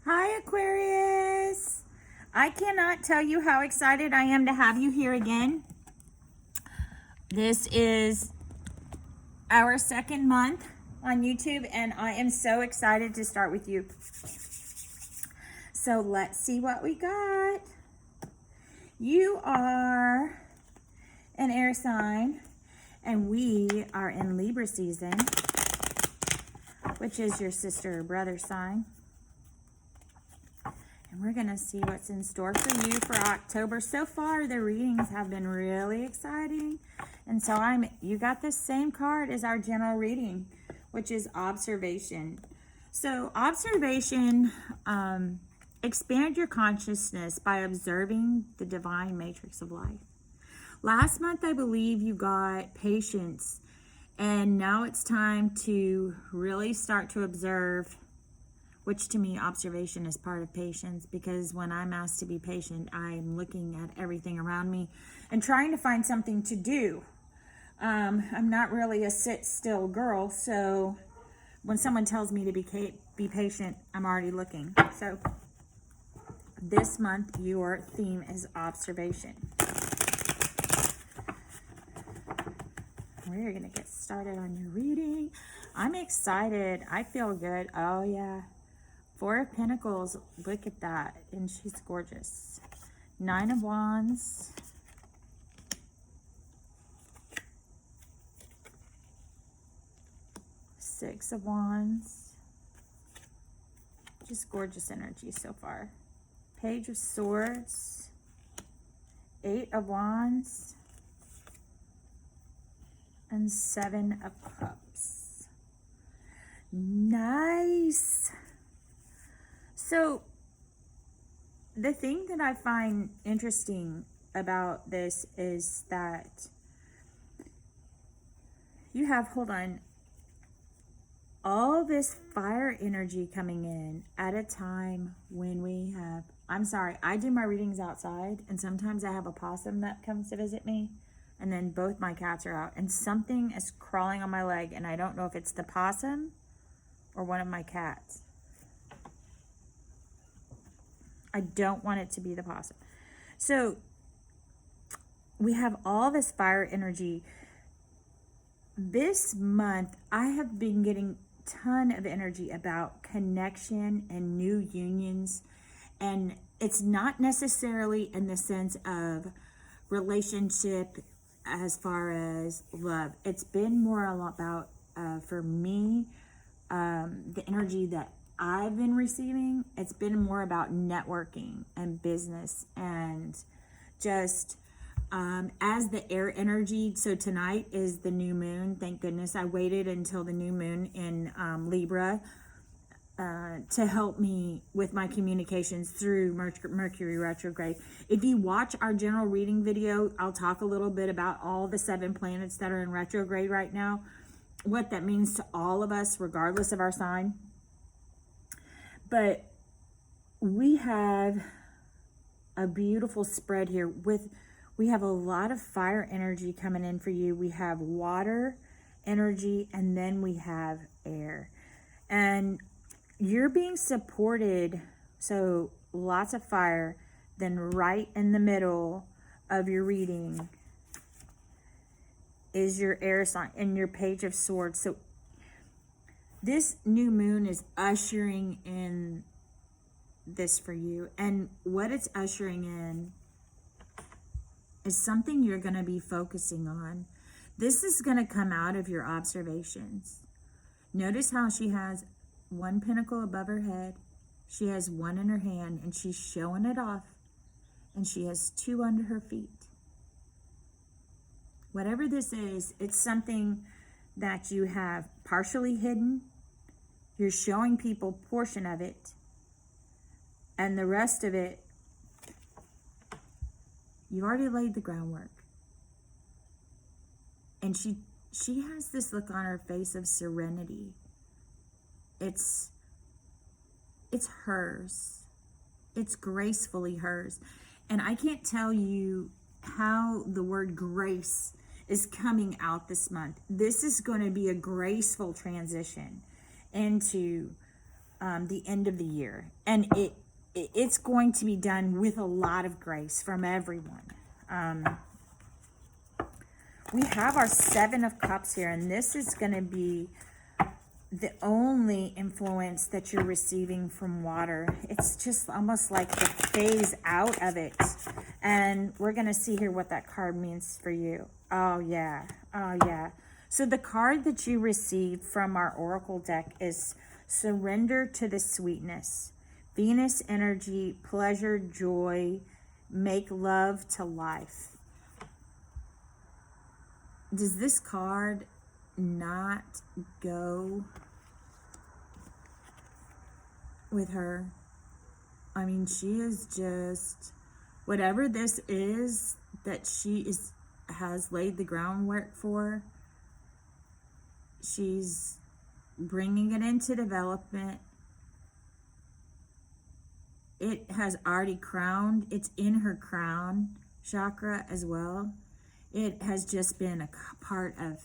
Hi, Aquarius. I cannot tell you how excited I am to have you here again. This is our second month on YouTube, and I am so excited to start with you. So let's see what we got. You are an air sign, and we are in Libra season, which is your sister or brother sign. And we're going to see what's in store for you for October. So far, the readings have been really exciting. And so you got the same card as our general reading, which is observation. So observation, expand your consciousness by observing the divine matrix of life. Last month, I believe you got patience. And now it's time to really start to observe, which to me, observation is part of patience, because when I'm asked to be patient, I'm looking at everything around me and trying to find something to do. I'm not really a sit-still girl, so when someone tells me to be patient, I'm already looking. So this month, your theme is observation. We're going to get started on your reading. I'm excited. I feel good. Oh, yeah. 4 of Pentacles, look at that, and she's gorgeous. 9 of Wands. Six of Wands. Just gorgeous energy so far. Page of Swords. 8 of Wands. And 7 of Cups. Nice. So, the thing that I find interesting about this is that you have, all this fire energy coming in at a time when we have, I do my readings outside, and sometimes I have a possum that comes to visit me, and then both my cats are out, and something is crawling on my leg, and I don't know if it's the possum or one of my cats. I don't want it to be the possum. So we have all this fire energy. This month, I have been getting a ton of energy about connection and new unions. And it's not necessarily in the sense of relationship as far as love. It's been more about, for me, the energy that I've been receiving, it's been more about networking and business and just as the air energy. So tonight is the new moon. Thank goodness I waited until the new moon in Libra to help me with my communications through Mercury retrograde. If you watch our general reading video, I'll talk a little bit about all the 7 planets that are in retrograde right now, what that means to all of us regardless of our sign. But we have a beautiful spread here we have a lot of fire energy coming in for you. We have water energy, and then we have air. And you're being supported, so lots of fire. Then right in the middle of your reading is your air sign and your Page of Swords. So this new moon is ushering in this for you. And what it's ushering in is something you're going to be focusing on. This is going to come out of your observations. Notice how she has 1 pentacle above her head. She has 1 in her hand, and she's showing it off. And she has 2 under her feet. Whatever this is, it's something that you have partially hidden. You're showing people a portion of it, and the rest of it, you already laid the groundwork. And she has this look on her face of serenity. It's hers. It's gracefully hers. And I can't tell you how the word grace is coming out this month. This is going to be a graceful transition into the end of the year. And it's going to be done with a lot of grace from everyone. We have our Seven of Cups here, and this is going to be the only influence that you're receiving from water. It's just almost like the phase out of it. And we're going to see here what that card means for you. Oh, yeah. Oh, yeah. So the card that you received from our Oracle deck is Surrender to the Sweetness. Venus energy, pleasure, joy, make love to life. Does this card not go with her? I mean, she is just, whatever this is that she has laid the groundwork for, she's bringing it into development. It has already crowned. It's in her crown chakra as well. It has just been a part of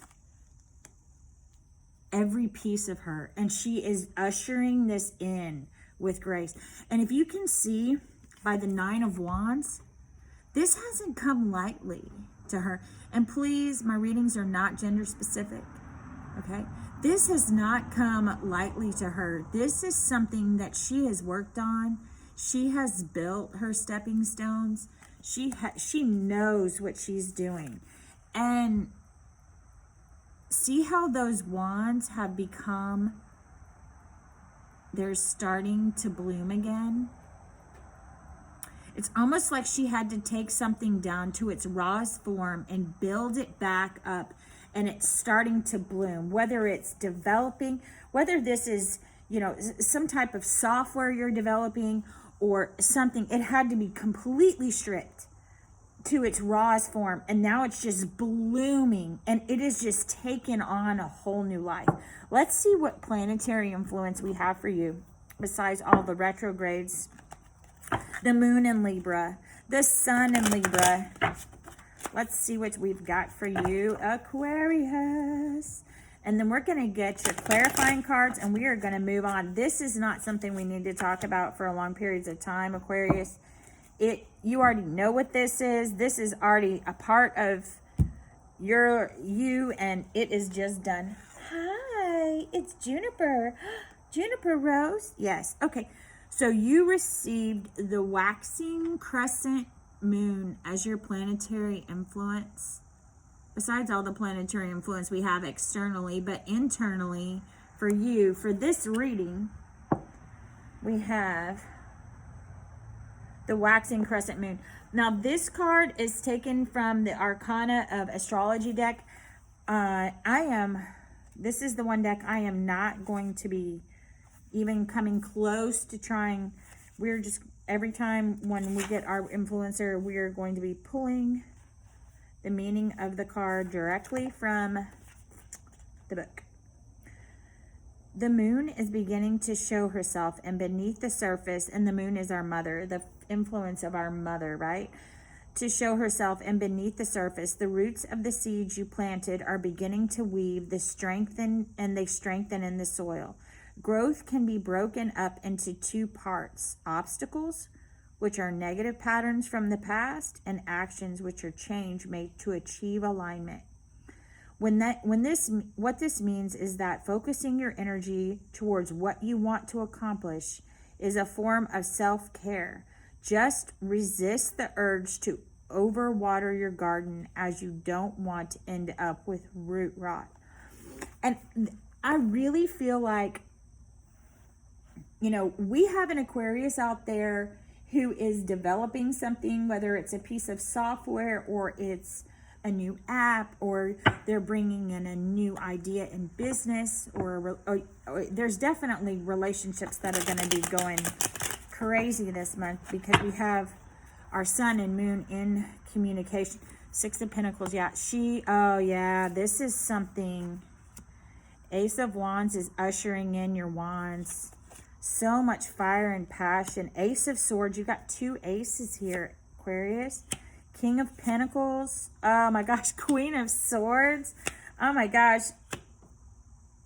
every piece of her. And she is ushering this in with grace. And if you can see by the Nine of Wands, this hasn't come lightly to her. And please, my readings are not gender specific. Okay? This has not come lightly to her. This is something that she has worked on. She has built her stepping stones. She knows what she's doing. And see how those wands have become, they're starting to bloom again. It's almost like she had to take something down to its rawest form and build it back up, and it's starting to bloom. Whether it's developing, whether this is, you know, some type of software you're developing or something, it had to be completely stripped to its rawest form, and now it's just blooming, and it is just taken on a whole new life. Let's see what planetary influence we have for you besides all the retrogrades. The moon in Libra, the sun in Libra. Let's see what we've got for you, Aquarius. And then we're going to get your clarifying cards, and we are going to move on. This is not something we need to talk about for long periods of time, Aquarius. You already know what this is. This is already a part of you, and it is just done. Hi, it's Juniper. Juniper Rose? Yes. Okay. So you received the waxing crescent moon as your planetary influence. Besides all the planetary influence we have externally, but internally for you, for this reading, we have the waxing crescent moon. Now, this card is taken from the Arcana of Astrology deck. This is the one deck I am not going to be even coming close to trying. We're just, every time when we get our influencer, we are going to be pulling the meaning of the card directly from the book. The moon is beginning to show herself, and beneath the surface, and the moon is our mother, the influence of our mother, right? To show herself, and beneath the surface, the roots of the seeds you planted are beginning to weave, they strengthen in the soil. Growth can be broken up into two parts: obstacles, which are negative patterns from the past, and actions, which are change made to achieve alignment. What this means is that focusing your energy towards what you want to accomplish is a form of self-care. Just resist the urge to overwater your garden, as you don't want to end up with root rot. And I really feel like, you know, we have an Aquarius out there who is developing something, whether it's a piece of software or it's a new app, or they're bringing in a new idea in business, or there's definitely relationships that are going to be going crazy this month, because we have our sun and moon in communication. Six of Pentacles. Yeah, this is something. Ace of Wands is ushering in your wands. So much fire and passion. Ace of Swords. You got two aces here, Aquarius. King of Pentacles. Oh my gosh. Queen of Swords. Oh my gosh.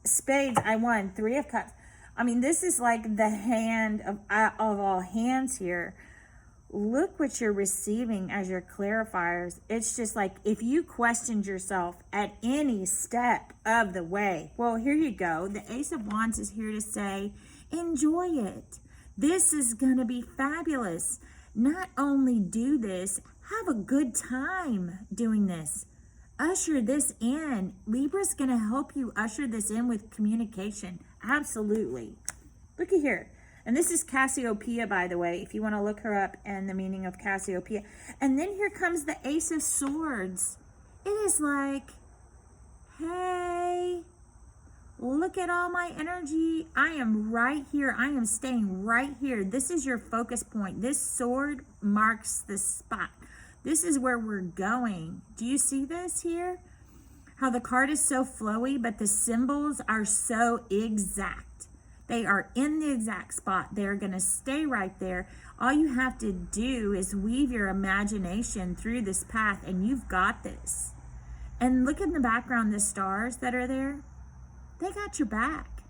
Spades. I won. Three of Cups. I mean, this is like the hand of all hands here. Look what you're receiving as your clarifiers. It's just like if you questioned yourself at any step of the way, well, here you go. The Ace of Wands is here to say, enjoy it. This is going to be fabulous. Not only do this, have a good time doing this. Usher this in. Libra's going to help you usher this in with communication. Absolutely. Look at here. And this is Cassiopeia, by the way, if you want to look her up and the meaning of Cassiopeia. And then here comes the Ace of Swords. It is like, hey, look at all my energy. I am right here. I am staying right here. This is your focus point. This sword marks the spot. This is where we're going. Do you see this here? How the card is so flowy, but the symbols are so exact. They are in the exact spot. They're going to stay right there. All you have to do is weave your imagination through this path, and you've got this. And look in the background, the stars that are there. They got your back.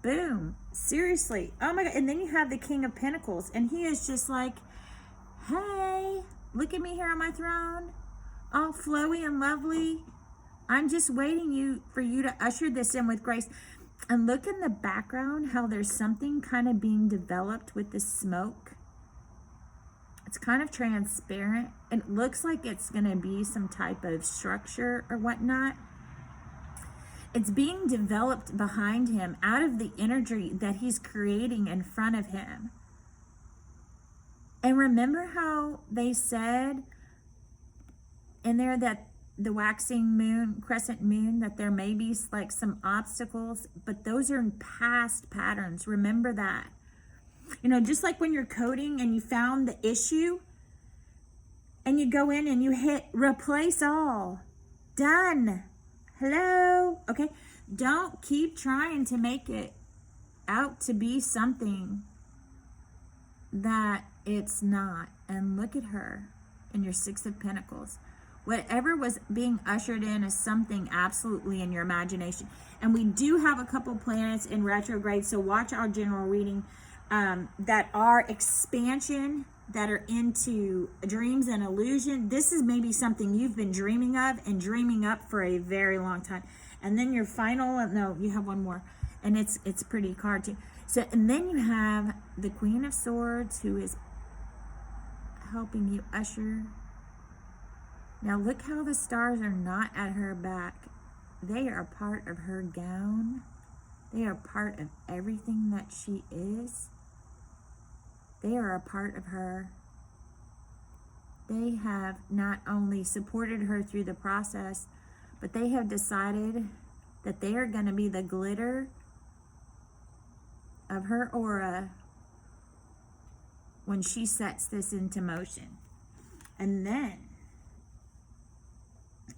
Boom. Seriously. Oh my God. And then you have the King of Pentacles, and he is just like, hey, look at me here on my throne. All flowy and lovely. I'm just waiting for you to usher this in with grace. And look in the background how there's something kind of being developed with the smoke. It's kind of transparent. It looks like it's going to be some type of structure or whatnot. It's being developed behind him out of the energy that he's creating in front of him. And remember how they said in there that the waxing moon, crescent moon, that there may be like some obstacles, but those are past patterns. Remember that. You know, just like when you're coding and you found the issue and you go in and you hit replace all. Done. Hello. Okay. Don't keep trying to make it out to be something that it's not. And look at her in your Six of Pentacles. Whatever was being ushered in is something absolutely in your imagination. And we do have a couple planets in retrograde, so watch our general reading that are expansion, that are into dreams and illusion. This is maybe something you've been dreaming of and dreaming up for a very long time. And then your final, no, you have one more. And it's a pretty card too. So, and then you have the Queen of Swords, who is helping you usher. Now look how the stars are not at her back. They are part of her gown. They are part of everything that she is. They are a part of her. They have not only supported her through the process, but they have decided that they are going to be the glitter of her aura when she sets this into motion. And then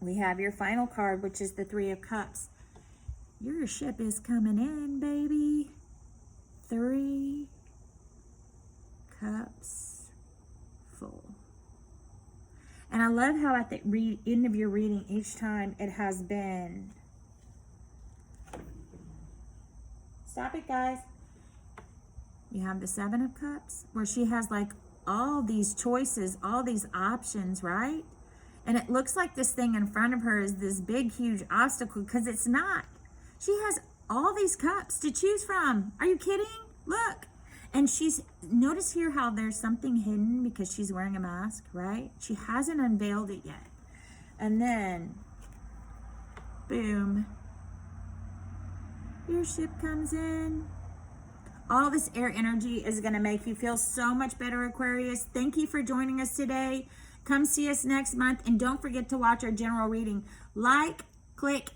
we have your final card, which is the Three of Cups. Your ship is coming in, baby. 3 cups full. And I love how at the end of your reading, each time it has been... Stop it, guys. You have the 7 of Cups, where she has like all these choices, all these options, right? And it looks like this thing in front of her is this big, huge obstacle, because it's not. She has all these cups to choose from. Are you kidding? Look. And notice here how there's something hidden because she's wearing a mask, right? She hasn't unveiled it yet. And then, boom. Your ship comes in. All this air energy is going to make you feel so much better, Aquarius. Thank you for joining us today. Come see us next month, and don't forget to watch our general reading. Like, click,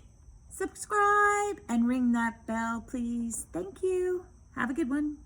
subscribe, and ring that bell, please. Thank you. Have a good one.